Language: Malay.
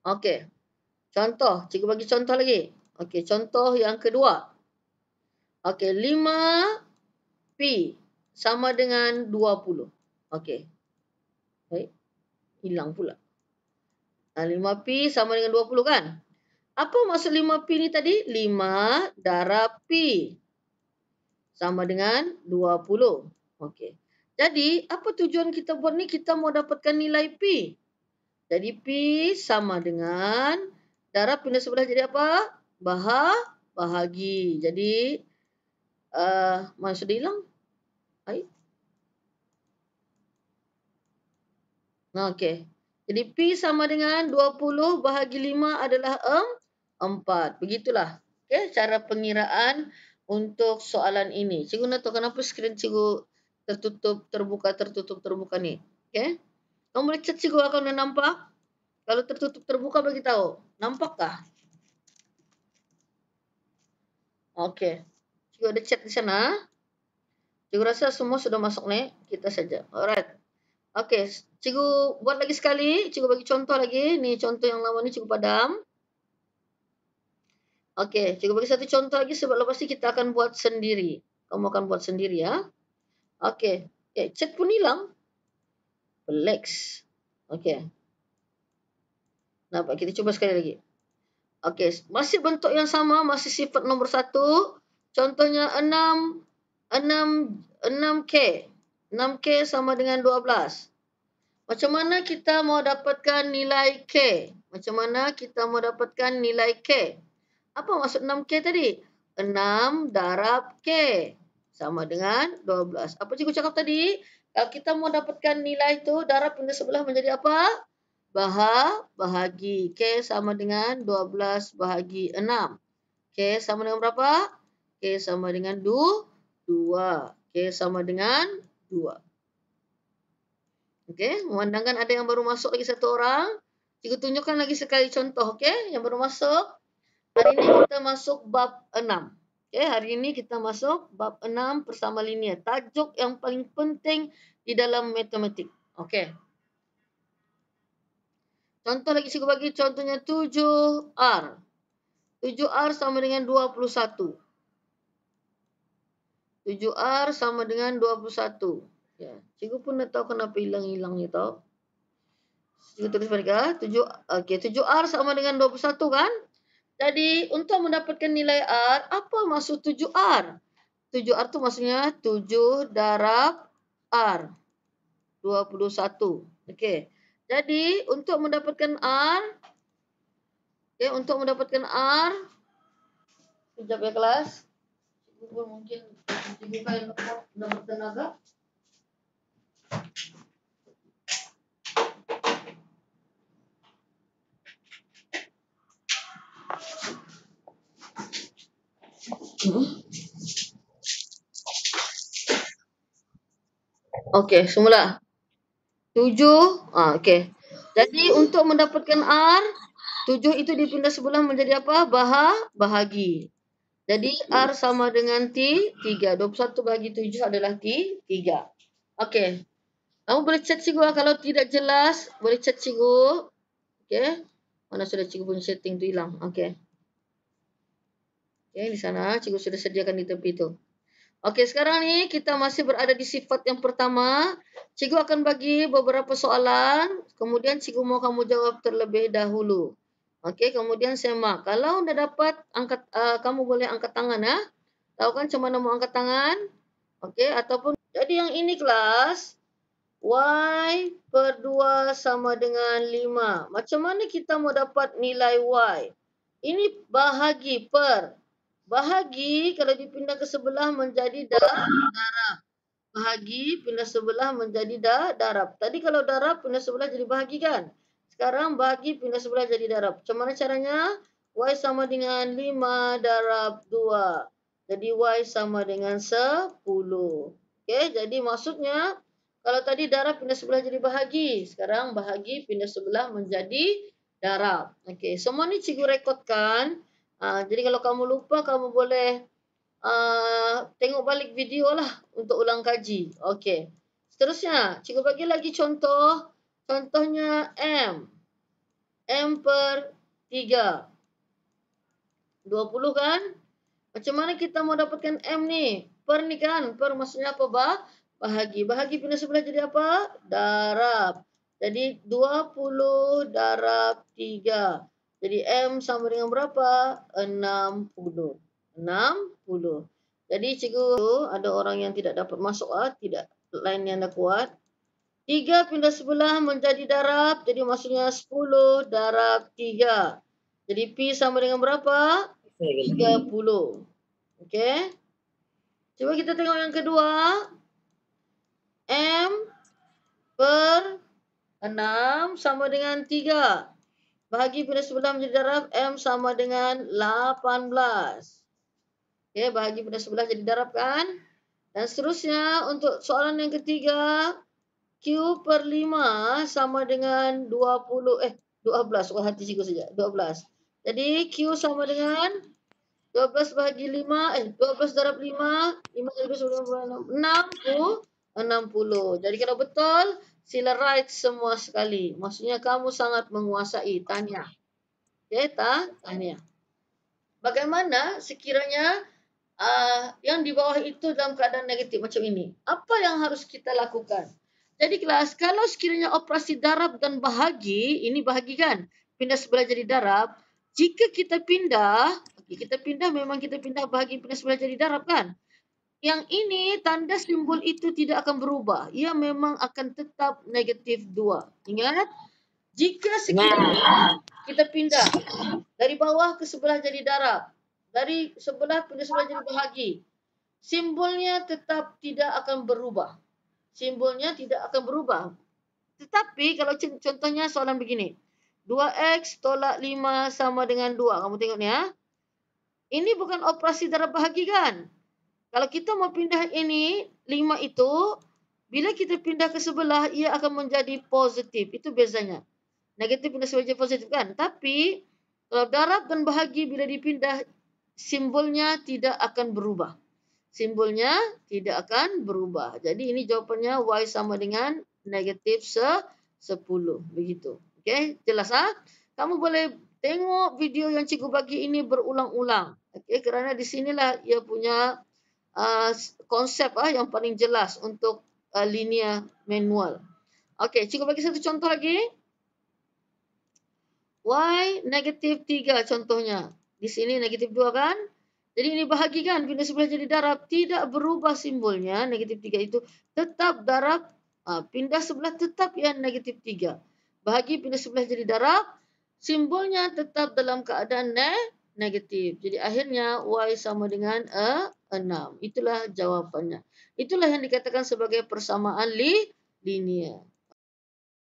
Okey. Contoh, cikgu bagi contoh lagi. Okey, contoh yang kedua. Okey, 5P sama dengan 20. Okey. Baik, hilang pula. 5P sama dengan 20 kan? Apa maksud 5P ni tadi? 5 darab P sama dengan 20. Okey. Jadi, apa tujuan kita buat ni? Kita mau dapatkan nilai P. Jadi, P sama dengan darab pindah sebelah jadi apa? Bahagi. Jadi, mana sudah hilang? Baik. Okey. Jadi, P sama dengan 20 bahagi 5 adalah 4. Begitulah. Okey, cara pengiraan untuk soalan ini. Cikgu nak tahu kenapa skrin cikgu tertutup, terbuka ni. Okey. Kamu boleh chat cikgu kalau dah nampak. Kalau tertutup, terbuka bagi tahu. Nampakkah? Okey. Cikgu ada chat di sana. Cikgu rasa semua sudah masuk ni. Kita saja. Alright. Okey, cikgu buat lagi sekali. Cikgu bagi contoh lagi. Ni contoh yang lama ni cikgu padam. Okey, cikgu bagi satu contoh lagi sebab lepas ni kita akan buat sendiri. Kamu akan buat sendiri ya. Okey. Chat pun hilang. Relax. Okey. Nampak, kita cuba sekali lagi. Okey, masih bentuk yang sama, masih sifat nombor 1. Contohnya 6K. 6K sama dengan 12. Macam mana kita mau dapatkan nilai K? Macam mana kita mau dapatkan nilai K? Apa maksud 6K tadi? 6 darab K sama dengan 12. Apa cikgu cakap tadi? Kalau kita mau dapatkan nilai itu, darab pindah sebelah menjadi apa? Bahagi. K sama dengan 12 bahagi 6. K sama dengan berapa? K sama dengan 2. K sama dengan 2. Okey, memandangkan ada yang baru masuk lagi satu orang. Cikgu tunjukkan lagi sekali contoh, okey? Yang baru masuk. Hari ini kita masuk bab 6. Okey, hari ini kita masuk bab 6 bersama linear. Tajuk yang paling penting di dalam matematik. Okey. Contoh lagi cikgu bagi contohnya 7R. 7R sama dengan 21. 7R sama dengan 21. Ya, cikgu pun tak tahu kenapa hilang-hilang ni tau. Cikgu tulis balik ah. 7R sama dengan 21 kan? Jadi, untuk mendapatkan nilai R, apa maksud 7R? 7R tu maksudnya 7 darab R. 21. Okey. Jadi, untuk mendapatkan R, sekejap ya kelas. Cikgu pun mungkin cikgu kan nak bertenaga. Okey, semula. 7. Okey. Jadi, untuk mendapatkan R, 7 itu dipindah sebelah menjadi apa? Bahagi. Jadi, R sama dengan 3. 21 bahagi 7 adalah 3. Okey. Kamu boleh chat cikgu kalau tidak jelas. Boleh chat cikgu. Okey. Mana sudah cikgu punya setting tu hilang. Okey. Okey, di sana cikgu sudah sediakan di tepi tu. Okey, sekarang ni kita masih berada di sifat yang pertama. Cikgu akan bagi beberapa soalan. Kemudian cikgu mau kamu jawab terlebih dahulu. Okey, kemudian semak. Kalau dah dapat, kamu boleh angkat tangan ya. Tahu kan macam mana mau angkat tangan? Okey, ataupun jadi yang ini kelas. Y per 2 sama dengan 5. Macam mana kita mau dapat nilai Y? Ini bahagi per. Bahagi kalau dipindah ke sebelah menjadi darab. Bahagi pindah sebelah menjadi darab. Tadi kalau darab pindah sebelah jadi bahagi kan? Sekarang bahagi pindah sebelah jadi darab. Macam mana caranya? Y sama dengan 5 darab 2. Jadi Y sama dengan 10. Okey, jadi maksudnya kalau tadi darab pindah sebelah jadi bahagi. Sekarang bahagi pindah sebelah menjadi darab. Okey, semua ni cikgu rekodkan. Jadi kalau kamu lupa, kamu boleh tengok balik video lah untuk ulang kaji. Okey. Seterusnya, cikgu bagi lagi contoh. Contohnya M. M per 3. 20 kan? Macam mana kita mau dapatkan M ni? Per ni kan? Per maksudnya apa, bahagi. Bahagi pindah sebelah jadi apa? Darab. Jadi 20 darab 3. Jadi M sama dengan berapa? 60. 60. Jadi cikgu ada orang yang tidak dapat masuk, tidak. Line yang dah kuat. 3 pindah sebelah menjadi darab. Jadi maksudnya 10 darab 3. Jadi P sama dengan berapa? 30. Okey. Cuba kita tengok yang kedua. M per 6 sama dengan 3. Bahagi pindah sebelah menjadi darab. M sama dengan 18. Okey, bahagi pindah sebelah jadi darab kan? Dan seterusnya untuk soalan yang ketiga. Q per 5 sama dengan 12. Oh, hati cikgu saja. 12. Jadi Q sama dengan 12 bahagi 5, 12 darab 5, 5 darab 6, 60. Jadi kalau betul, sila write semua sekali. Maksudnya kamu sangat menguasai. Tahniah. Okey, tahniah. Bagaimana sekiranya yang di bawah itu dalam keadaan negatif macam ini? Apa yang harus kita lakukan? Jadi kelas, kalau sekiranya operasi darab dan bahagi, ini bahagi kan? Pindah sebelah jadi darab. Jika kita pindah, memang kita pindah bahagi pindah sebelah jadi darab kan? Yang ini tanda simbol itu tidak akan berubah. Ia memang akan tetap negatif 2. Ingat? Jika sekiranya kita pindah dari bawah ke sebelah jadi darab, dari sebelah pindah sebelah jadi bahagi, simbolnya tetap tidak akan berubah. Simbolnya tidak akan berubah. Tetapi kalau contohnya soalan begini. 2x tolak 5 sama dengan 2. Kamu tengok ni ya. Ini bukan operasi darab bahagi kan? Kalau kita mau pindah ini, 5 itu, bila kita pindah ke sebelah, ia akan menjadi positif. Itu bezanya. Negatif pindah sebelah jadi positif kan? Tapi, kalau darab dan bahagi bila dipindah, simbolnya tidak akan berubah. Simbolnya tidak akan berubah. Jadi ini jawapannya Y sama dengan negatif 10. Begitu. Okey, jelas Kamu boleh tengok video yang cikgu bagi ini berulang-ulang. Okey, kerana di sinilah ia punya konsep yang paling jelas untuk linear manual. Okey, cikgu bagi satu contoh lagi. Y negatif 3 contohnya. Di sini negatif 2 kan? Jadi ini bahagi kan, pindah sebelah jadi darab, tidak berubah simbolnya, negatif 3 itu tetap darab, pindah sebelah tetap yang negatif 3. Bahagi pindah sebelah jadi darab, simbolnya tetap dalam keadaan negatif. Jadi akhirnya Y sama dengan 6. Itulah jawapannya. Itulah yang dikatakan sebagai persamaan linear.